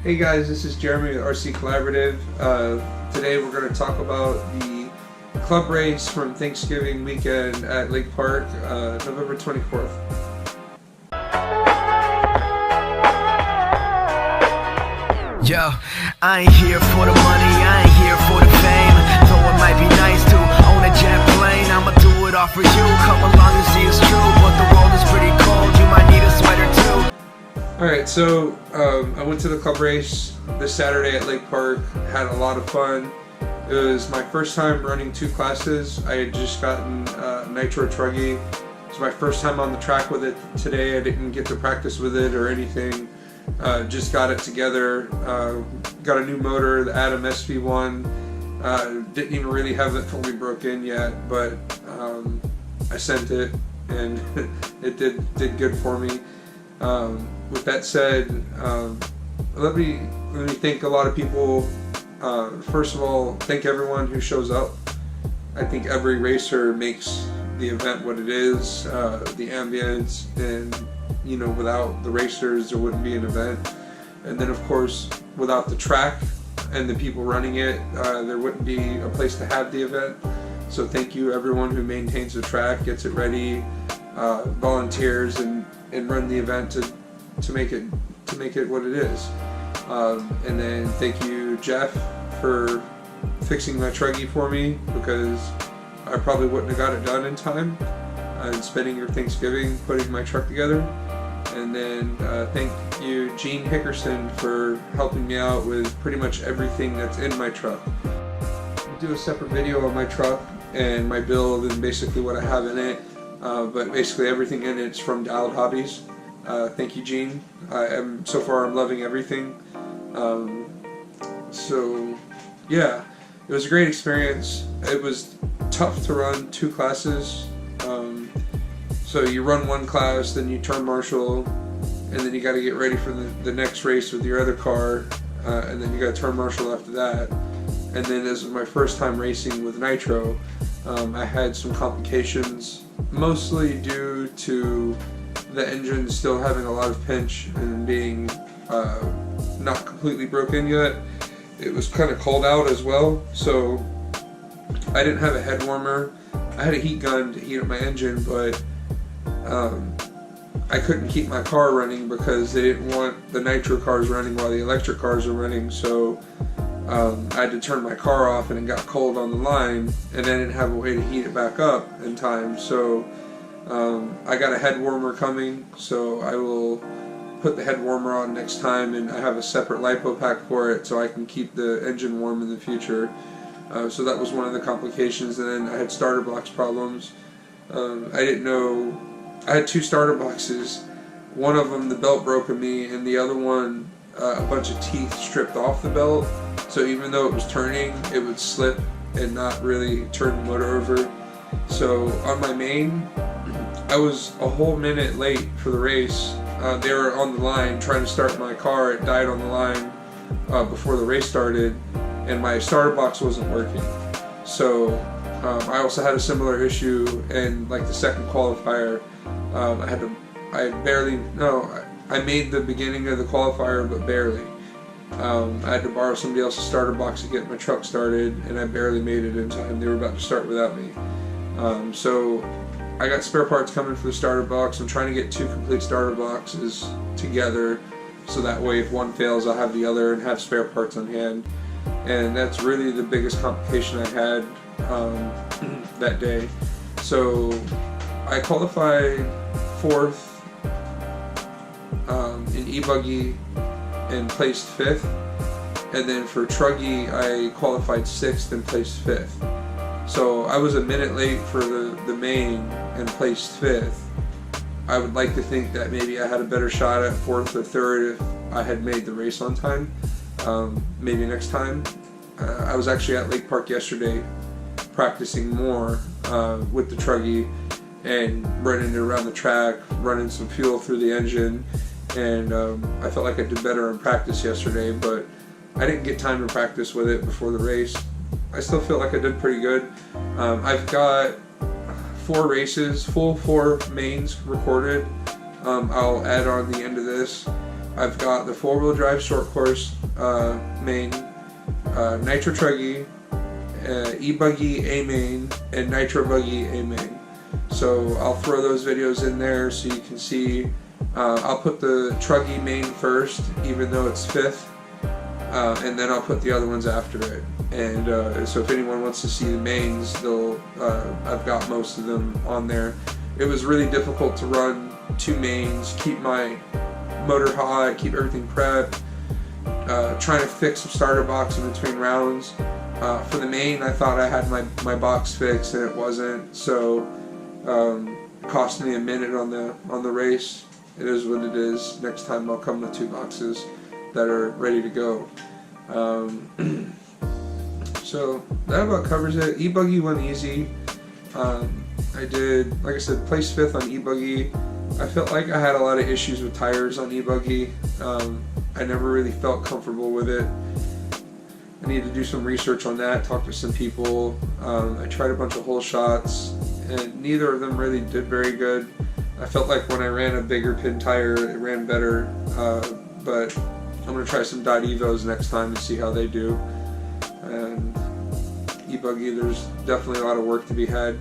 Hey guys, this is Jeremy with RC Collaborative. Today we're going to talk about the club race from Thanksgiving weekend at Lake Park, November 24th. Yo, I ain't here for the money, I ain't here for the fame. Though it might be nice to own a jet plane, I'ma do it all for you. Come along and see it's true, but the world is pretty cold, you might need a sweater too. Alright, so I went to the club race this Saturday at Lake Park, had a lot of fun. It was my first time running two classes. I had just gotten Nitro Truggy. It was my first time on the track with it today. I didn't get to practice with it or anything. Just got it together. Got a new motor, the Adam SV1. Didn't even really have it fully broken yet, but I sent it and it did good for me. With that said, let me thank a lot of people. First of all, thank everyone who shows up. I think every racer makes the event what it is, the ambience, and you know, without the racers there wouldn't be an event. And then of course, without the track and the people running it, there wouldn't be a place to have the event. So thank you everyone who maintains the track, gets it ready, volunteers, and run the event to make it what it is. And then thank you Jeff for fixing my truggy for me, because I probably wouldn't have got it done in time, and spending your Thanksgiving putting my truck together. And then thank you Gene Hickerson for helping me out with pretty much everything that's in my truck. I'll do a separate video on my truck and my build and basically what I have in it, but basically everything in it's from Dialed Hobbies. Thank you, Gene. So far I'm loving everything. So yeah, it was a great experience. It was tough to run two classes. So you run one class, then you turn marshal, and then you got to get ready for the next race with your other car, and then you got to turn marshal after that. And then this was my first time racing with Nitro. I had some complications, mostly due to the engine still having a lot of pinch and being not completely broken yet. It was kind of cold out as well, so I didn't have a head warmer. I had a heat gun to heat up my engine, but I couldn't keep my car running because they didn't want the nitro cars running while the electric cars are running, so I had to turn my car off, and it got cold on the line, and I didn't have a way to heat it back up in time. So I got a head warmer coming, so I will put the head warmer on next time, and I have a separate lipo pack for it so I can keep the engine warm in the future. So that was one of the complications. And then I had starter box problems. I didn't know, I had two starter boxes. One of them, the belt broke on me, and the other one, a bunch of teeth stripped off the belt. So even though it was turning, it would slip and not really turn the motor over. So on my main, I was a whole minute late for the race. They were on the line trying to start my car. It died on the line before the race started, and my starter box wasn't working. So I also had a similar issue in like the second qualifier. I made the beginning of the qualifier, but barely. I had to borrow somebody else's starter box to get my truck started, and I barely made it in time. They were about to start without me. So I got spare parts coming for the starter box. I'm trying to get two complete starter boxes together, so that way if one fails I'll have the other and have spare parts on hand. And that's really the biggest complication I had that day. So I qualified 4th in Buggy and placed 5th, and then for Truggy I qualified 6th and placed 5th. So I was a minute late for the main and placed 5th. I would like to think that maybe I had a better shot at 4th or 3rd if I had made the race on time. Maybe next time. I was actually at Lake Park yesterday practicing more with the Truggy and running it around the track, running some fuel through the engine, and I felt like I did better in practice yesterday, but I didn't get time to practice with it before the race. I still feel like I did pretty good. I've got 4 races, full 4 mains recorded. I'll add on the end of this. I've got the 4-wheel drive short course main, Nitro Truggy, Buggy A Main, and Nitro Buggy A Main. So I'll throw those videos in there so you can see. I'll put the Truggy main first, even though it's 5th, and then I'll put the other ones after it. And so if anyone wants to see the mains, I've got most of them on there. It was really difficult to run 2 mains, keep my motor hot, keep everything prepped, trying to fix some starter box in between rounds. For the main, I thought I had my box fixed and it wasn't, so it cost me a minute on the race. It is what it is. Next time I'll come with 2 boxes that are ready to go. So that about covers it. E-Buggy went easy. I did, like I said, placed 5th on E-Buggy. I felt like I had a lot of issues with tires on E-Buggy. I never really felt comfortable with it. I need to do some research on that, talk to some people. I tried a bunch of hole shots, and neither of them really did very good. I felt like when I ran a bigger pin tire, it ran better, but I'm going to try some .evos next time and see how they do. And E-Buggy, there's definitely a lot of work to be had.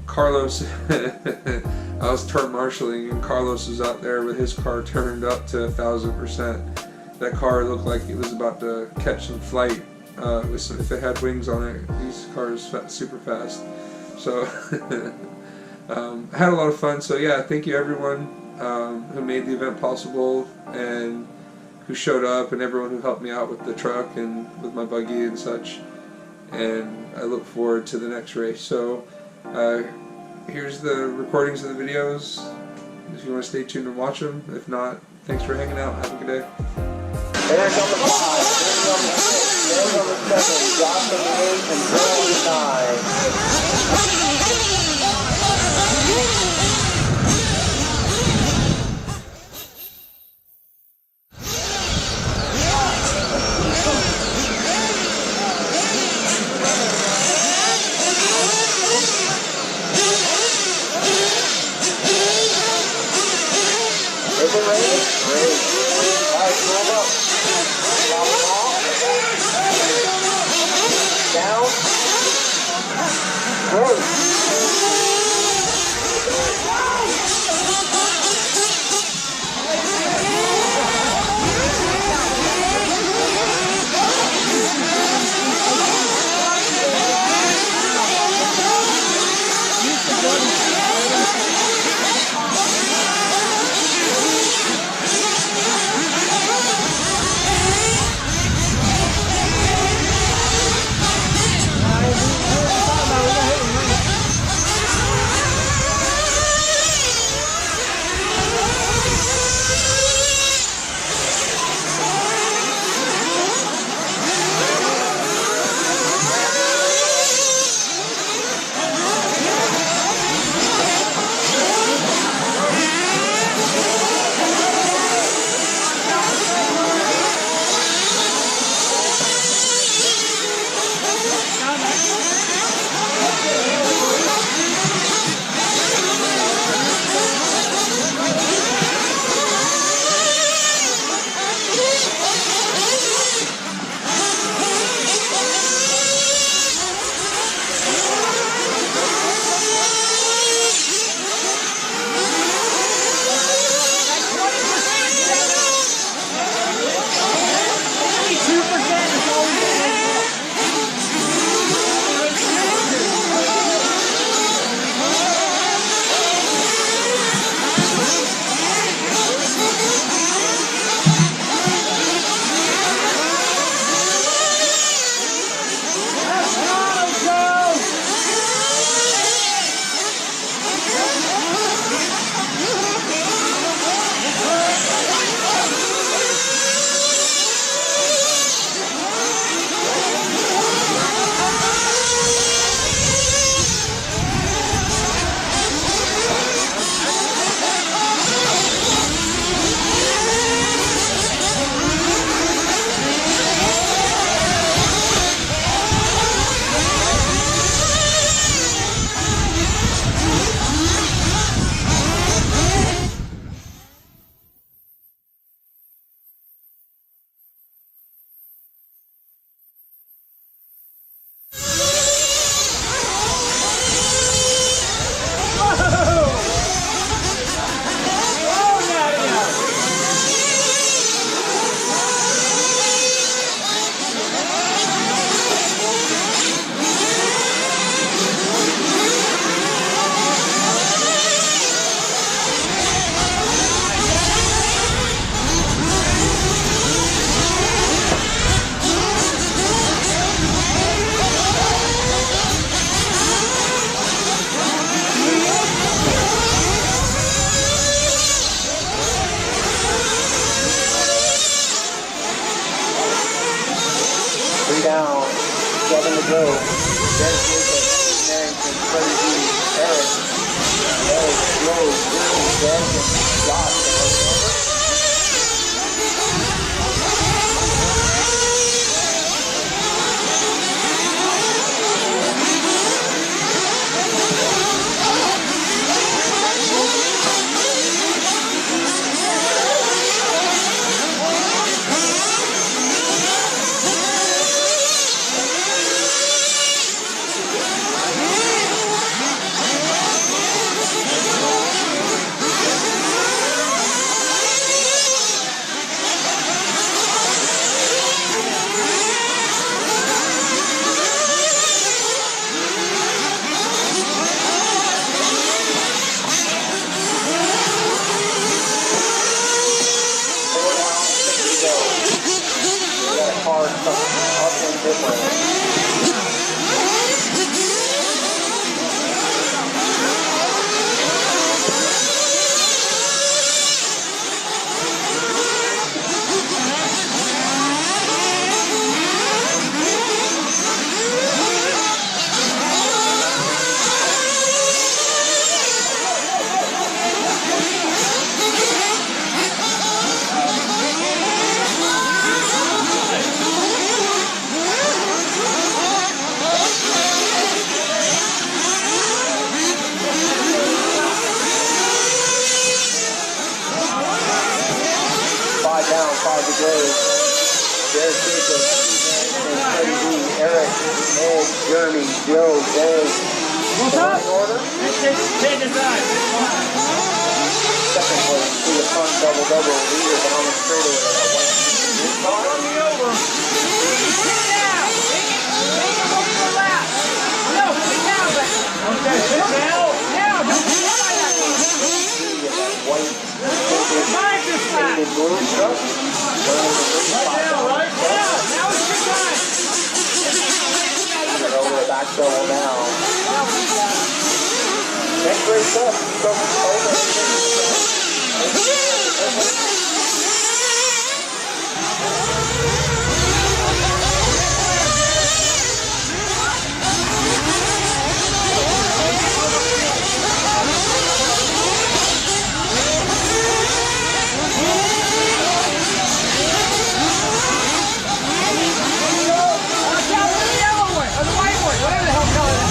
Carlos, I was turn marshalling and Carlos was out there with his car turned up to 1000%. That car looked like it was about to catch some flight. If it had wings on it, these cars super fast. So I had a lot of fun. So yeah, thank you everyone who made the event possible and who showed up, and everyone who helped me out with the truck and with my buggy and such. And I look forward to the next race. So here's the recordings of the videos if you want to stay tuned and watch them. If not, thanks for hanging out. Have a good day. There's number 5, there's number 6, there's number 7, Josh number 8, and Bill number 9. Is it ready? Ready. Alright, move up. Drop it off. Down. Good. 7 to go. There's Jacob, Harrington, Freddie D, Eric, Joe, Jimmy, Benson, Josh, hard, up and different. 5 down, 5 to go. There's Jacob, and Freddie D, Eric, Ed, Jeremy, Joe, Dave. What's up? In order. Take a side. Second place, to the front double-double, leader down the straightaway. Run me over. Sit down. Take it over the lap. No, sit down. Okay, sit down. Now, don't sit down like that. White, Mind this lap. painted blue truck. Right now, right now. Now is your time. Turn over the back double now. Next race up, so Whatever the hell color it is.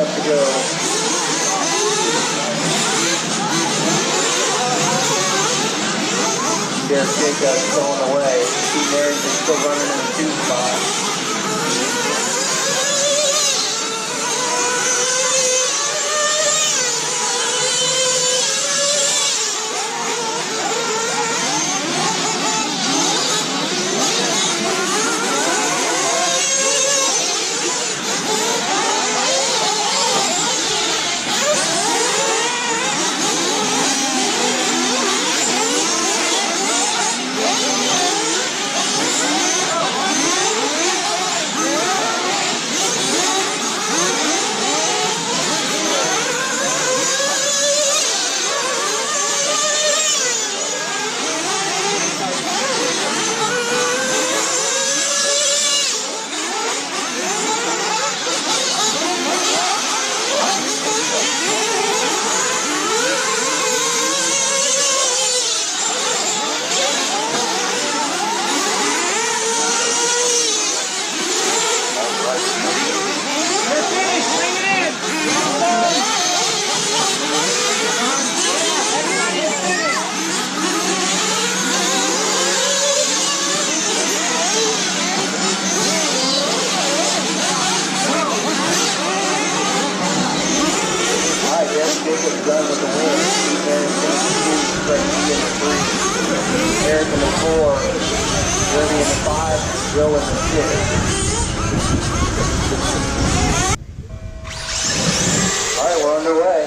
left to go. Derek Jacobs going away. Steve Harrington still running in the 2 spot. Done with the win. Steve Harrington in the 2, Frankie in the 3, Eric in the 4, Jeremy in the 5, Joe in the 6. Alright, we're underway.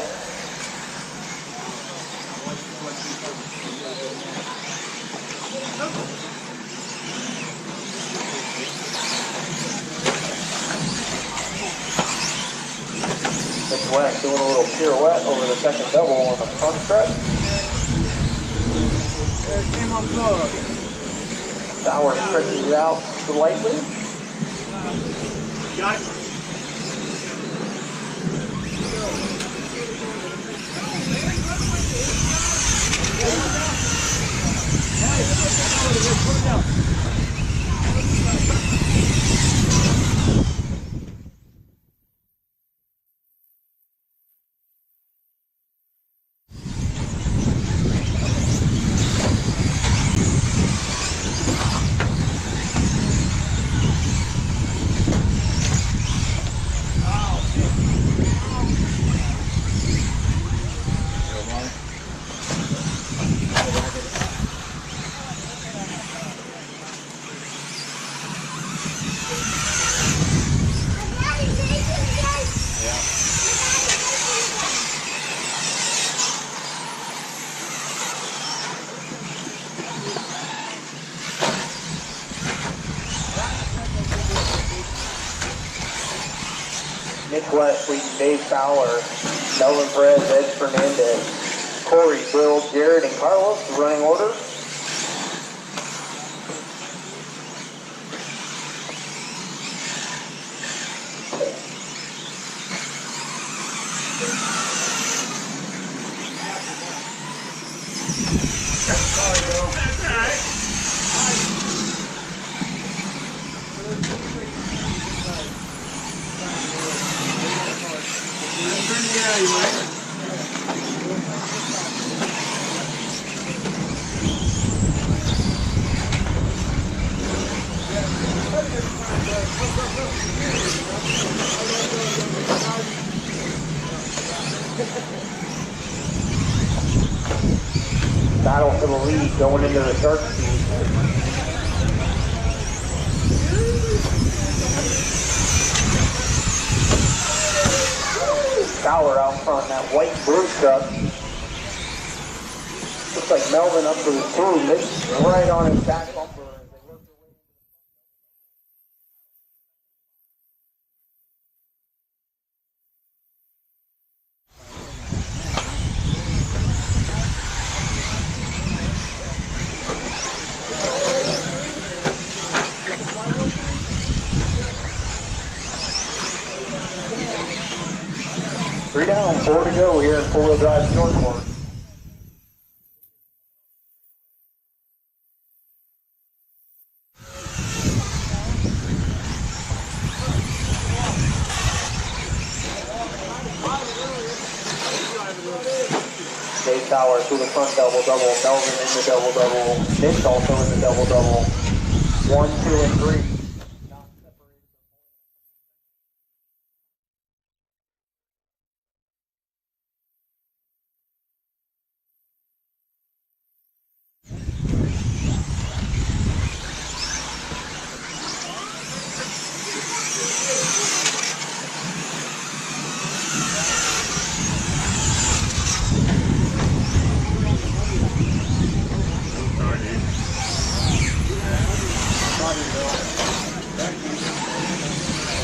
West doing a little pirouette over the second double on the front stretch. Sauer stretches it out slightly. Nick West leading Dave Fowler, Melvin Perez, Ed Fernandez, Corey, Bill, Jared, and Carlos running order. Battle for the lead going into the start speed. Fowler out front, that white blue truck. Looks like Melvin up to his boom. It's right on his back bumper. Three down, 4 to go here in four-wheel drive Northport. Fowler through the front double-double. Melvin in the double-double. Nick's also in the double-double. 1, 2, and 3.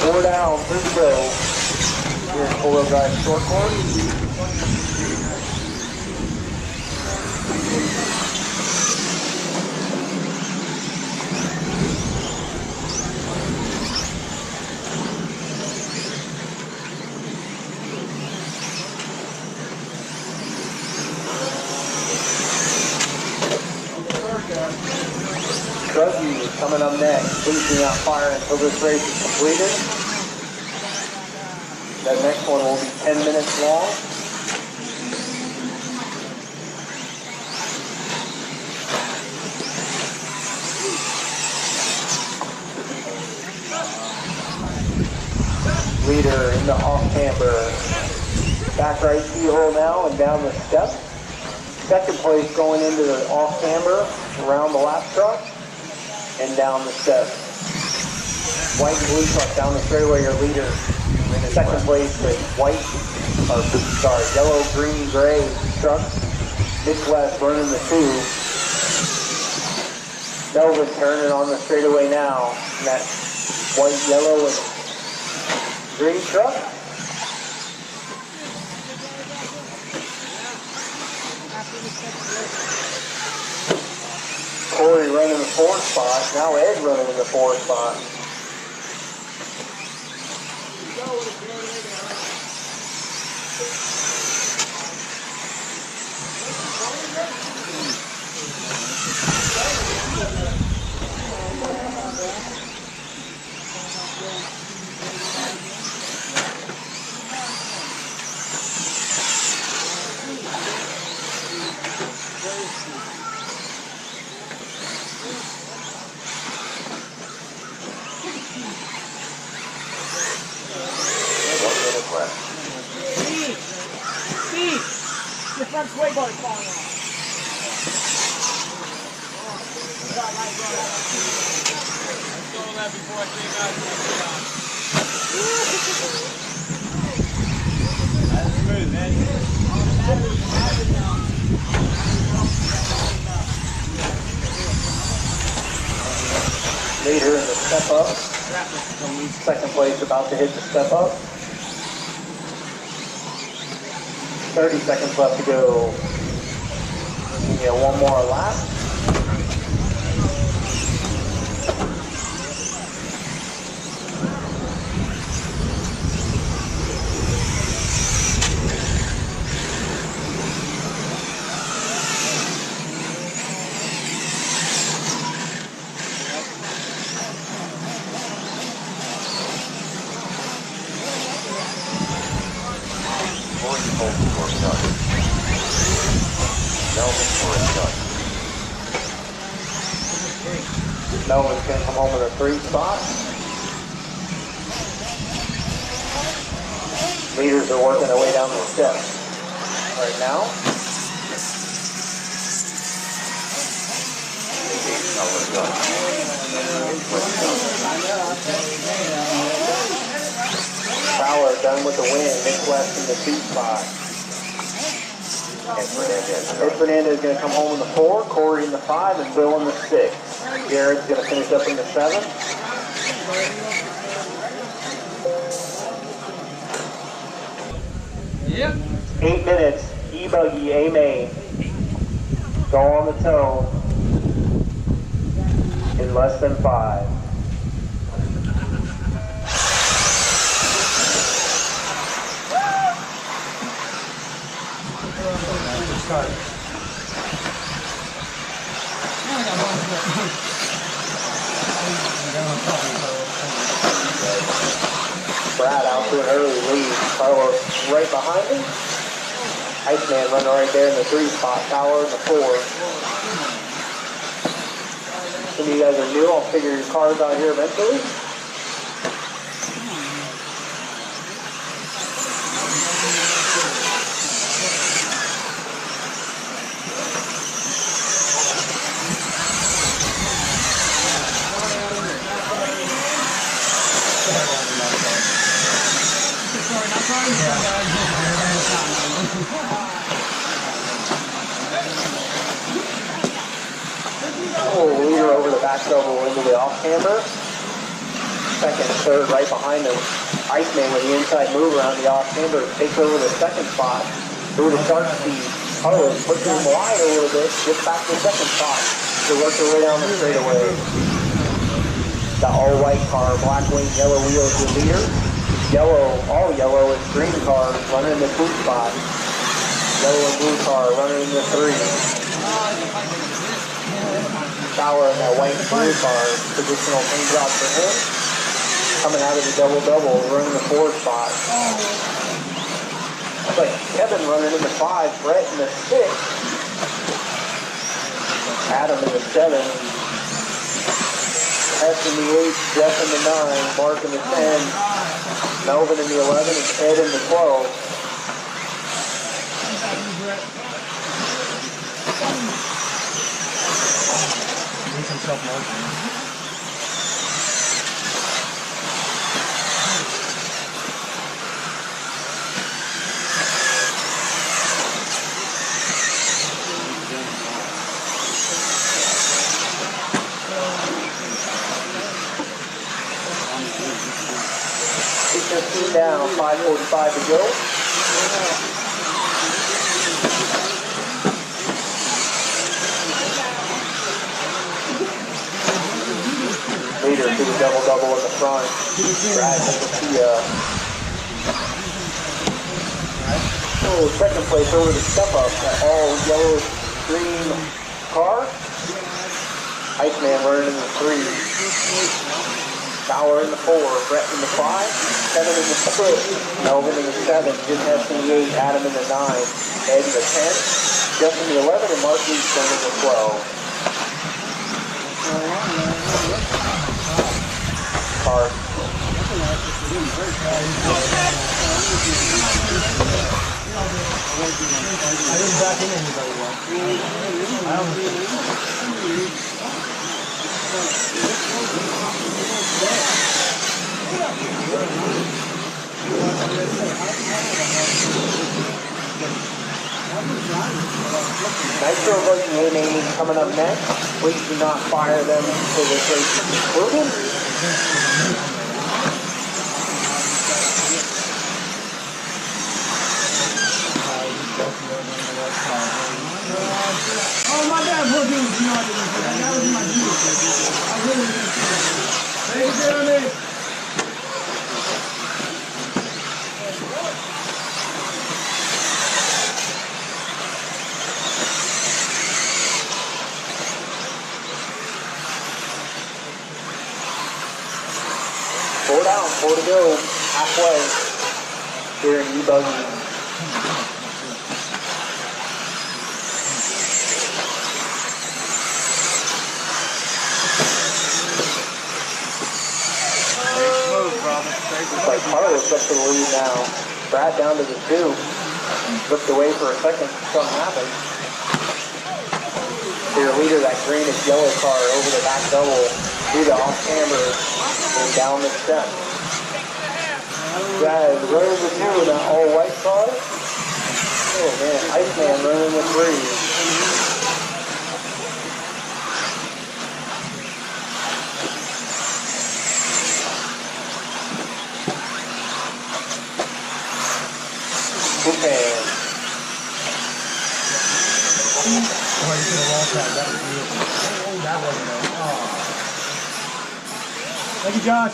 Four down, through the go. Here's four-wheel drive short course. Truggy is coming up next, boosting out fire until this race is completed. That next one will be 10 minutes long. Leader in the off-camber. Back right keyhole now and down the step. Second place going into the off-camber around the lap truck and down the step. White and blue truck down the straightaway, your leader. In second place with yellow, green, gray truck. Midwest running the two. Melvin turning on the straightaway now. And that white, yellow, and green truck. Corey running the fourth spot. Now Ed running in the fourth spot. The front sway bar is falling off. That's smooth, man. Leader in the step up. Second place about to hit the step up. 30 seconds left to go. Yeah, one more lap. Melvin's going to come home with a 3 spot. Leaders are working their way down the steps right now. Fowler done with the win. Midwest in the 2 spot. Ed Fernandez is going to come home in the 4, Corey in the 5, and Bill in the 6. Garrett's going to finish up in the 7. Yep. 8 minutes. Buggy A Main. Go on the toe in less than 5. Brad out to an early lead. Carlos right behind him. Iceman running right there in the 3 spot, Power in the 4. Some of you guys are new, I'll figure your cars out here eventually. Leader over the back double into the off camber. Second, third, right behind him. Iceman with the inside move around the off camber takes over the second spot. Through the start speed. Carlos puts him wide a little bit. Gets back to the second spot. To work their way down the straightaway. The all white car, black wing, yellow wheels, the leader. Yellow, all yellow and green cars running in the 2 spot. Yellow and blue car running in the 3. Power in that white and blue car, positional paint job for him. Coming out of the double-double, running the 4 spot. Looks like Kevin running in the 5, Brett in the 6. Adam in the 7. S in the 8, Jeff in the 9, Mark in the 10, Melvin in the 11, and Ed in the 12. Down, 5:45 to go. Leader to the double-double in the front. Brad Nicosia. Oh, second place over the step-up. All yellow green car. Iceman running in the 3. Power in the 4, Brett in the 5, Kevin in the 6, Melvin in the 7, Jim Hess in the 8, Adam in the 9, Ed in the 10, Jeff in the 11, and Mark Leachman in the 12. Car. I didn't back in anybody though. I don't Nitro Buggy A Main coming up next. Please do not fire them until this race is concluded. Oh, my bad, bro, dude. You know I didn't do that. That was my dude. I really didn't do that. Ladies and gentlemen. Four down, 4 to go. Halfway. Here in E-Buggy. Looks like Carlos up to the lead now. Brad down to the 2. Looked away for a second. Something happened. Your leader, that green and yellow car over the back double, through the off camber, and down the step. Guys, running the 2 in that all white car. Oh man, Iceman running the 3. Thank you, Josh.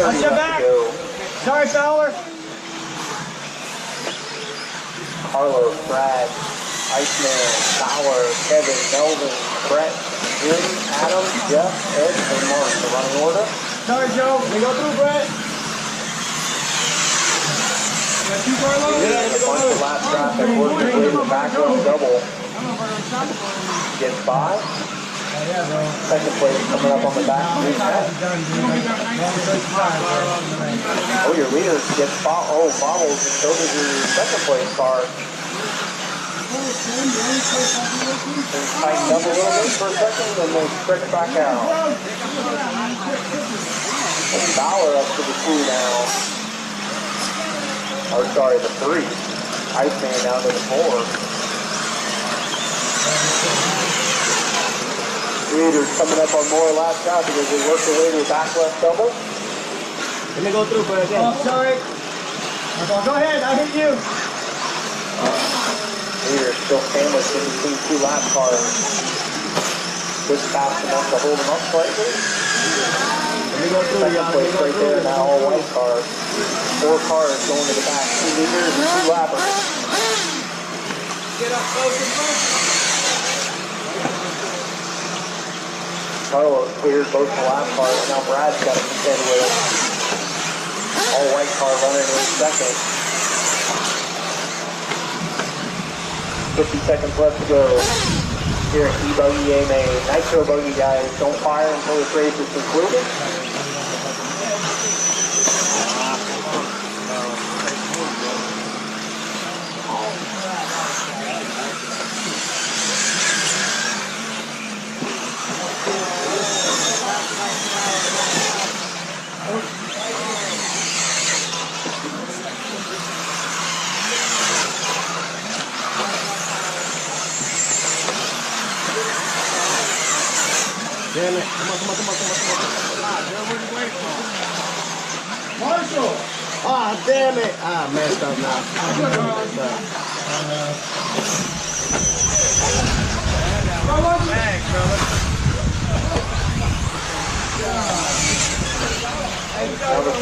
30 Watch your left back. to go. Sorry, Fowler. Carlos, Brad, Iceman, Fowler, Kevin, Melvin, Brett, Jim, Adam, Jeff, Ed, and Mark. The running order. Sorry, Joe. We go through, Brett. A bunch of lap traffic working his way to the back left double. Gets by. Second place coming up on the back. Oh, your leader gets bobbles. So does your second place car. Tighten up a little bit for a second, then they stretch back out. And Bauer up to the 2 now. Or sorry, the 3. Iceman down to the 4. Leaders coming up on more lap traffic as they work their way to the back left double. Let me go through for it again. Oh, sorry. Go ahead, I'll hit you. Leaders still sandwiched in between 2 lap cars. Just fast enough to hold them up slightly. Let me go through, Second place right there, now all white cars. 4 cars going to the back. 2 leaders and 2 lappers. Get up close and close. Carlos clears both the lap cars. Now Brad's got to contend with it. All white car running in second. 50 seconds left to go. Here at Buggy A Main. Nitro Buggy guys, don't fire until this race is concluded. Damn it. Come on. Marshall! Ah, damn it. Ah, messed up now.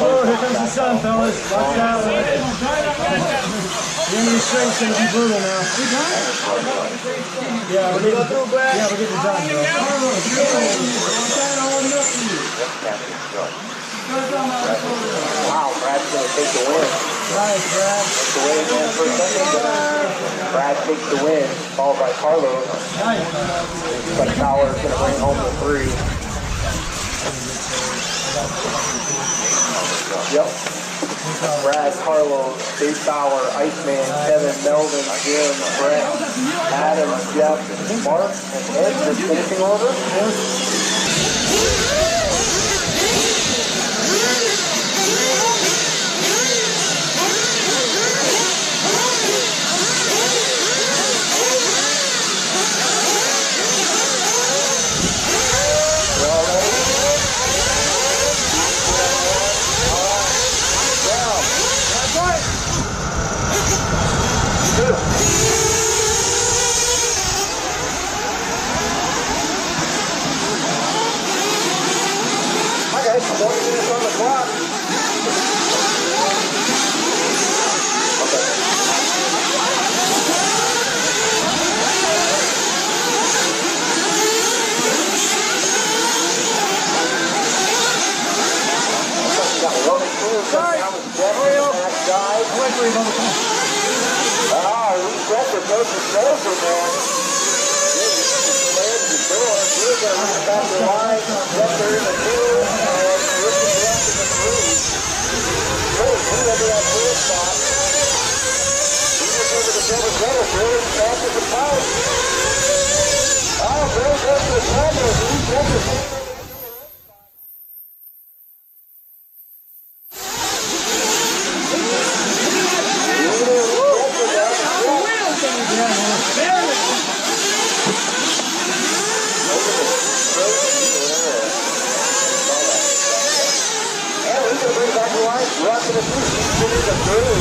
Oh, here comes the sun, fellas. Watch out. The enemy strength's going to be brutal now. Yeah, we're getting through, Brad. Yeah, we're getting done, bro. Wow, Brad's going to take the win. Nice, Brad. Takes the win again for a second. Brad takes the win, followed by Carlos. Nice. But Fowler's going to bring home the 3. Yep. Brad, Carlos, Dave Fowler, Iceman, Kevin, Melvin, Jim, Brett, Adam, Jeff, Mark, and Ed, the finishing order. Okay, 20 minutes on the clock. Sorry. Ah, reset the boat to Joseph, man. Cleared the door. We're going to reach back the line, get there in the two, and look at the rest of the three. Really, we got to that third spot. We just over the double center, really fast as the pipe. Oh, very good to the center. Reset the boat. Rocking the through.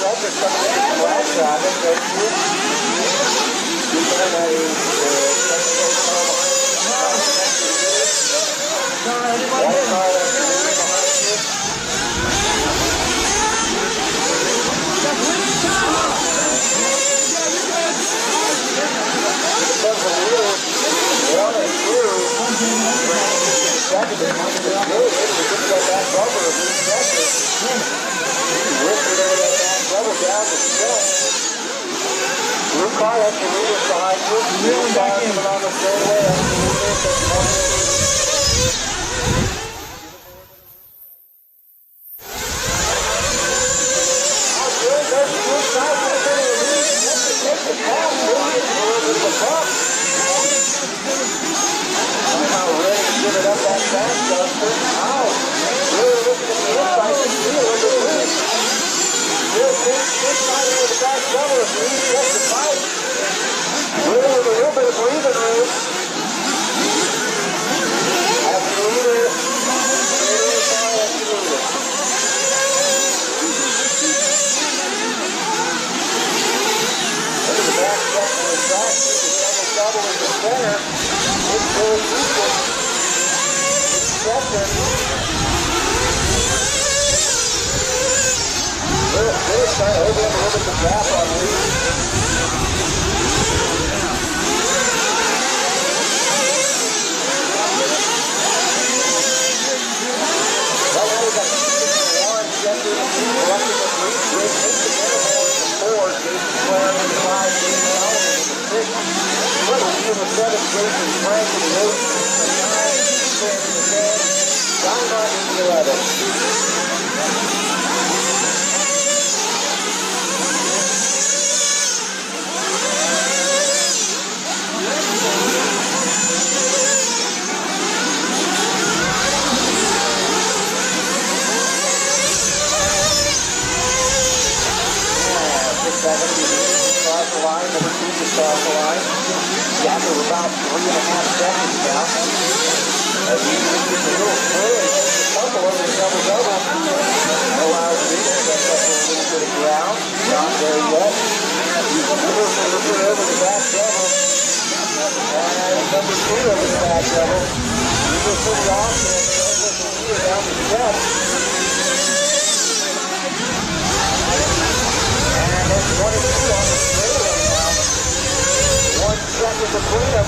Tractor coming in from last traffic, right here. Keeping that is second place car behind you. White car that's behind you. Because the wheels, 1 and 2, second is going to be good. It was just that rubber of each sector. Lifted over that back rubber down the step. Blue car, that's the leaders behind you. Blue car coming on the straightaway, that's the leaders. That's coming. Oh, good. There's two sides of the lead. That's to take the pass. We'll get a little bit of a bump. I'm not ready to give it up that fast, Justin. Ow. Really looking at the inside to see a little bit of lead. Good side over the back double. If you get the fight. Really with a little bit of breathing room. That's the leader. That's the leader. Look at the back section of the track. The double in the center. It's really equal. Second. Really trying to open up a little bit of gap on lead. Right now we've got 1, Jeffrey, collecting the lead. Rick takes the middle in the 4. Jason Clare in the 5. Jason Allen in the 6. Little in the 7. Jason Frank in the 8. The 9. Jason in the 10. John Martin in the 11. Across the line, number 2 just off the line. Gap of about 3.5 seconds now. As you can see, the little split, a couple of the double-double. Allows me to get up a little bit of ground. Not there yet. Number 3 over the back double. And number 3 over the back double. You go pretty often with the leader down the steps. And there's 1 and 2 on the straightaway now. 1 second between them.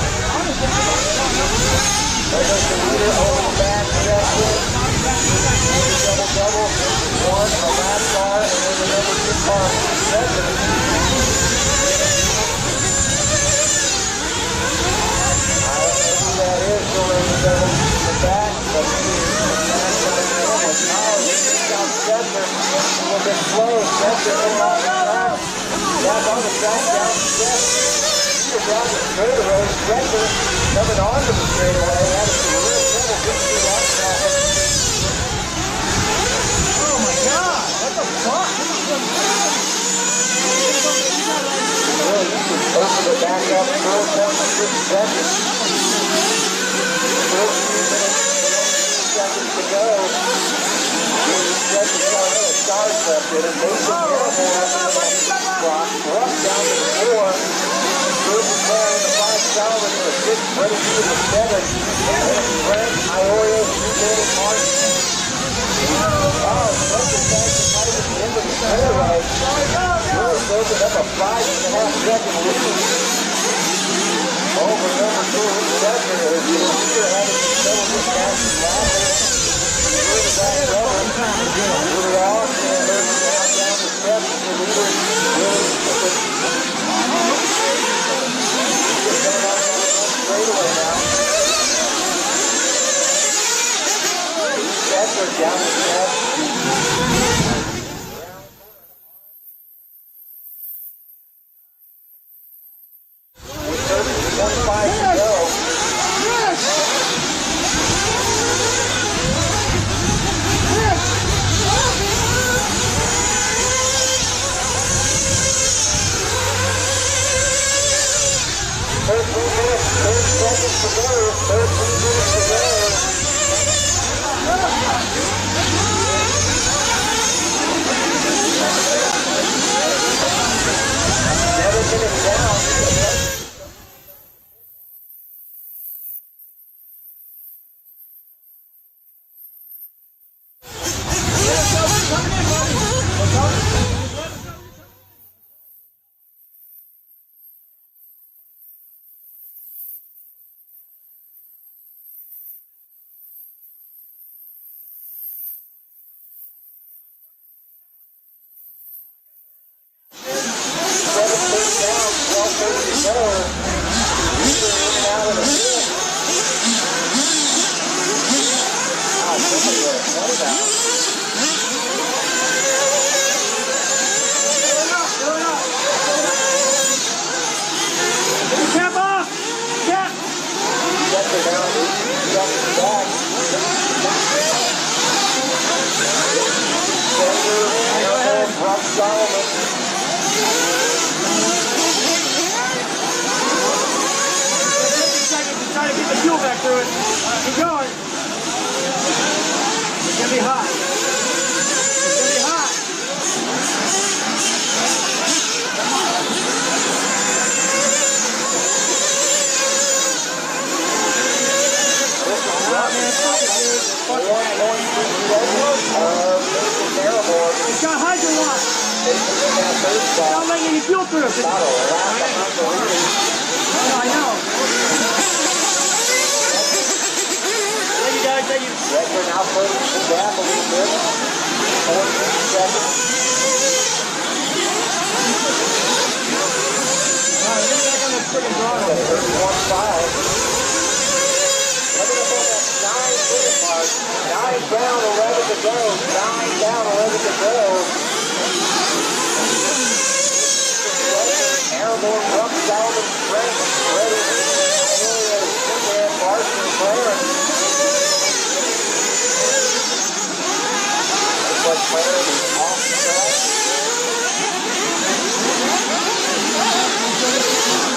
There goes the leader over the back section. Double-double. 1 a last car, and then the number 2 car second. I don't know who that is going in the back, but Chester, a little bit slow. Chester in off the track. Back on the track, down the steps. He's down the straightaway. Chester coming onto the straightaway. That is some real trouble getting through that traffic. Oh my God! What the fuck? Really, you can open it back up 4.6 seconds. 14 minutes, 2 seconds to go. Judge has got another charge left in it. Mason clock. Ruff down to the 4. Bruce is there in the 5 Calvin in the 6. Ready to the 7. Brent, Iorio, Danny Martin. Oh, Spencer Jackson might have been into the straightaway. Really opened up a 5.5 second lead. Over number 2, Spencer is the leader having some trouble with Jackson laughing. Back rubber, move it off, and there's down the steps, the leader really straightaway now. Steps are down the steps. 25 to go. third spot. Don't make any fuel through it. About a lap behind the leader. I know. Thank you, guys. Thank you. Redger now closing the gap a little bit. 14 seconds. Alright, get back on the freaking throttle. 31.5. Coming up on that 9 minute mark. 9 down, 11 to go. 9 down, 11 to go. Airborne, Rupp, Salvin, Frank, Ready, Ionia, Sinner, Martin, Clarence. Looks like Clarence is off the track.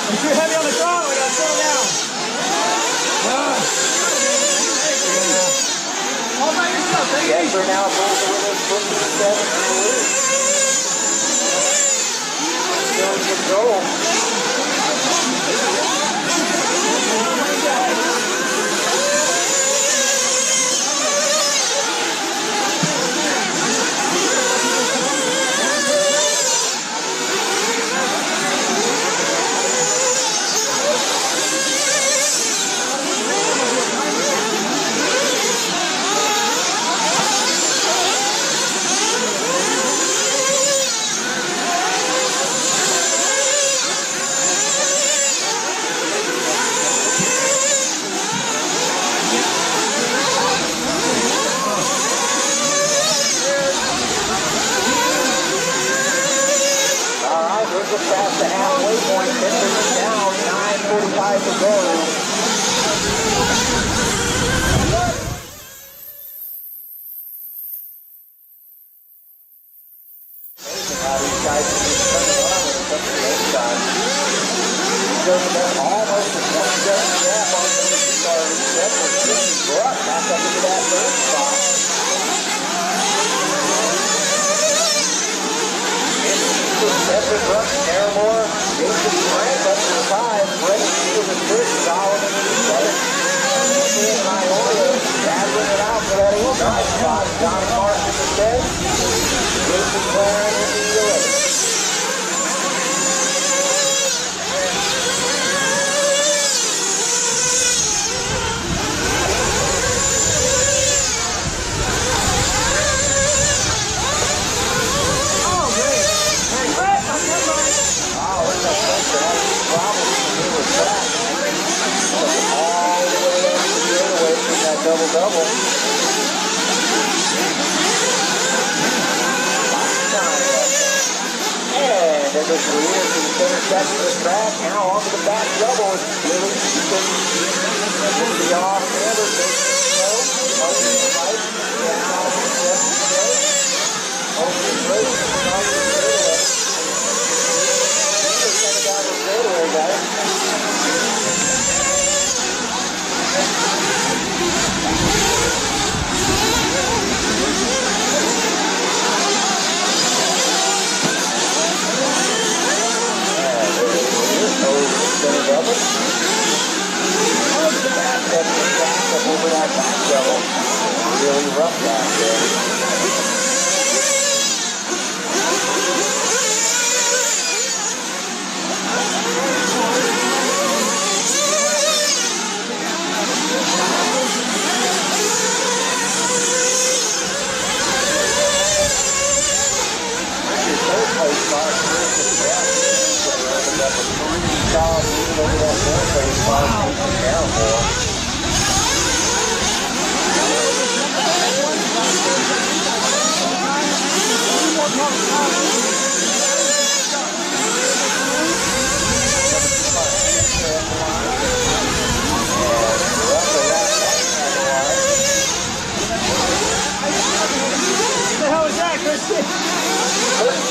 You're too heavy on the throttle. We gotta slow down. All by yourself. Take it easy. Redger now pulls the winner 57 to the lead. Still in control. We're just past the halfway point. Nitro is down. 9:45 to go. Amazing how these guys can just turn it on when it comes to race time. He goes about almost a 27 gap on the car. Definitely brought back up into that third spot. Edward Rupp, Naramore, Jason Frank up to the 5, Brett Steele in first, Solomon in the 7th. And Ionia battling it out for that 8th spot. John Martin in the 10th, Jason Clarence in the 11th. Double-double. And it was leader to the center section of the track. Now onto the back double. It's Billy Easton. Into the off-hander. Open the pipe. Down to the 7th. Open the race. On the straightaway. Peter's coming down the straightaway, guys. Over that back double. Really rough back there. Third place car first to the back. Opened up a 3-solid lead over that third place car. Careful.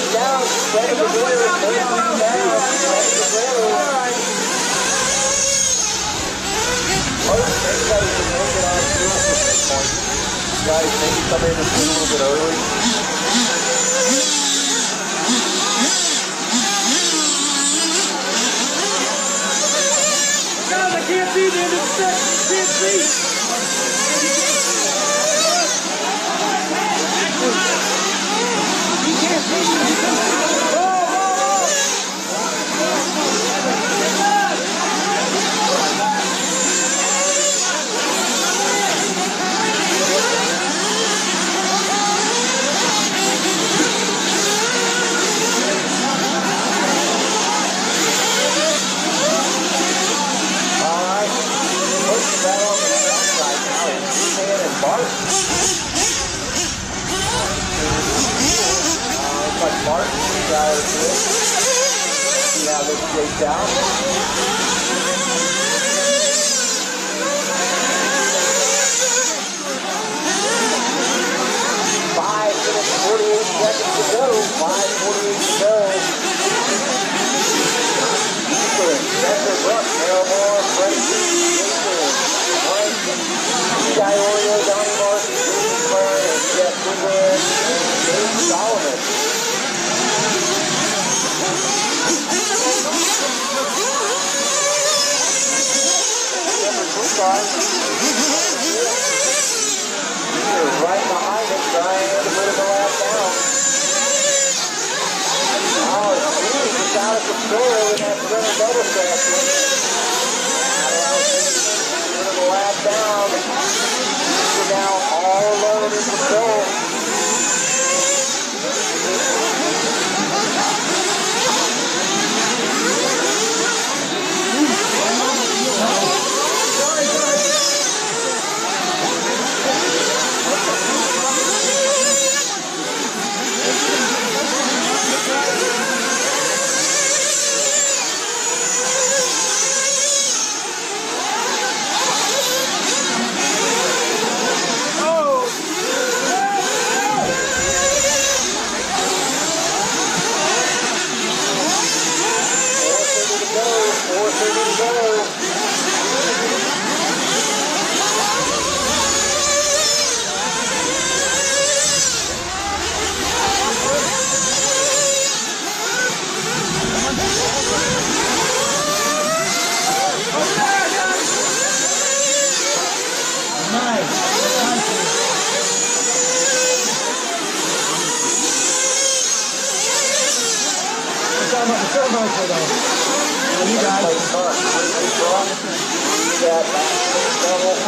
Down, set of the winner, down, everybody can make it on fuel from this point. Guys, maybe come in and do a little bit early. Guys, I can't see the end of the set. Can't see. You can't see. Oh, much mark prior to it. See how this shakes out. 5 minutes, 48 seconds to go. 5:48 to go. Spencer Brooks, Miramore, Freddie, Jason, Mike, Guy Oreo, Donnie Martin, Jason Clare, and Jeff Goodwin, and Dave Solomon. Right behind him, trying to put him the lap down. Oh, he's out of control in that center double stack. Put him the lap down. He's now all alone in control.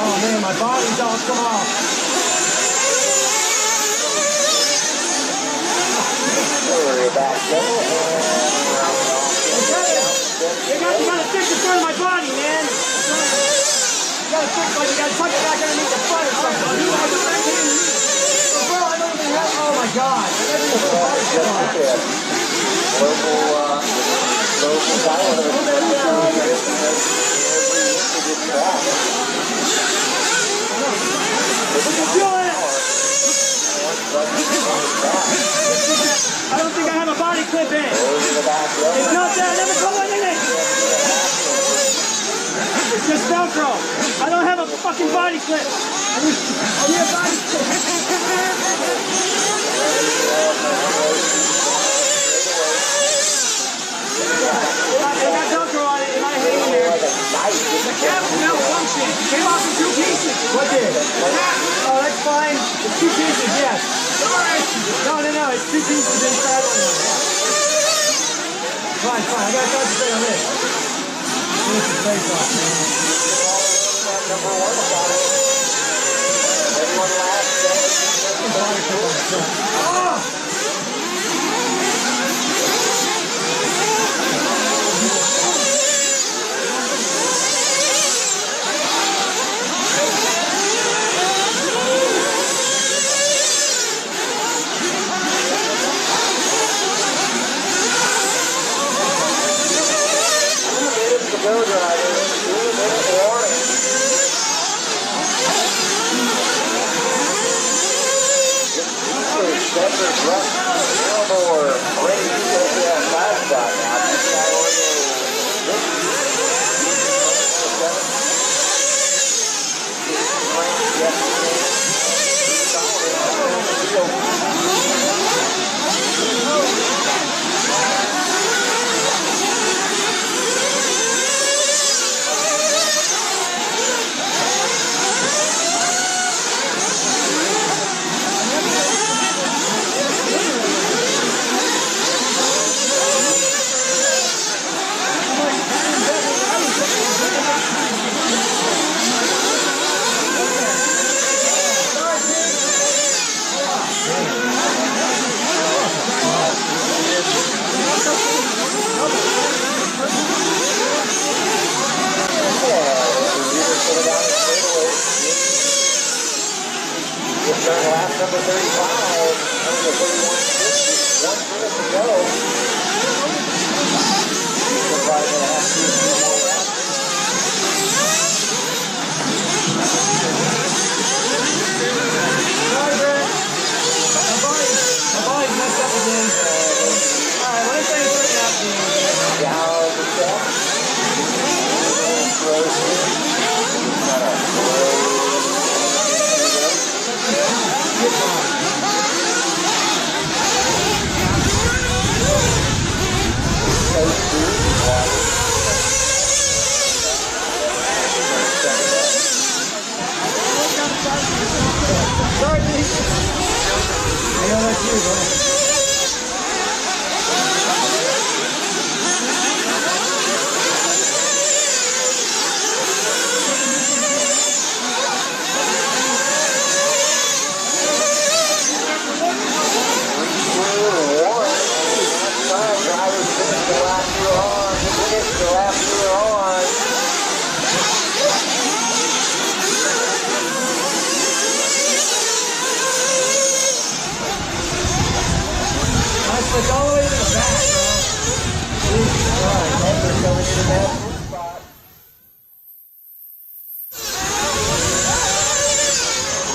Oh man, my body's all come off. You gotta fix the front of my body, man. You gotta fix like you gotta tuck it back underneath the front or something. Bro, I don't even have. Oh my god. I don't think I have a body clip in. It's not there. Never come on in it. It's just Velcro. I don't have a fucking body clip. I need a body clip. It got Velcro on it. It might hang in there. The cap malfunctioned. It came off in 2 pieces. What did? Oh, that's fine. It's 2 pieces, yes. No, it's 2 pieces inside on one. Fine. I gotta concentrate on this. Finish the face off. Number 1 shot. Everyone last. Go driver, 2 minute warning. Spencer It's all the way to the back, bro. Alright, Nitro coming into that spot.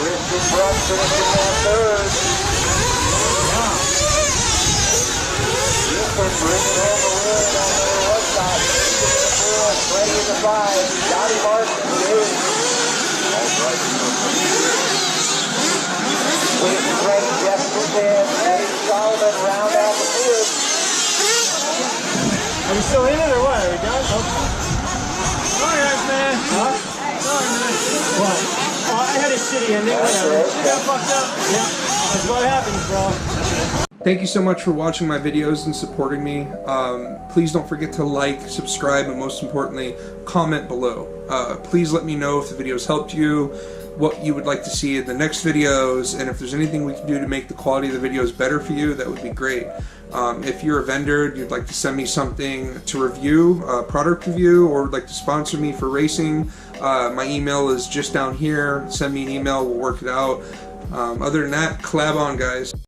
Richard Bruck finishing that third. Houston bringing home the win on the left side. Houston in the fourth, Freddie in the five, Johnny Martin in the eight. Clayton Gray, Jeff Smith, Eddie Solomon round out the field. Are we still in it or what? Are we done? Sorry, guys, man. Huh? Sorry, man. What? Oh, I had a shitty ending. Whatever. I got fucked up. Yeah. That's what happens, bro. Thank you so much for watching my videos and supporting me. Please don't forget to like, subscribe, and most importantly, comment below. Please let me know if the videos helped you, what you would like to see in the next videos, and if there's anything we can do to make the quality of the videos better for you, that would be great. If you're a vendor and you'd like to send me something to review, a product review, or would like to sponsor me for racing, my email is just down here. Send me an email, we'll work it out. Other than that, collab on, guys.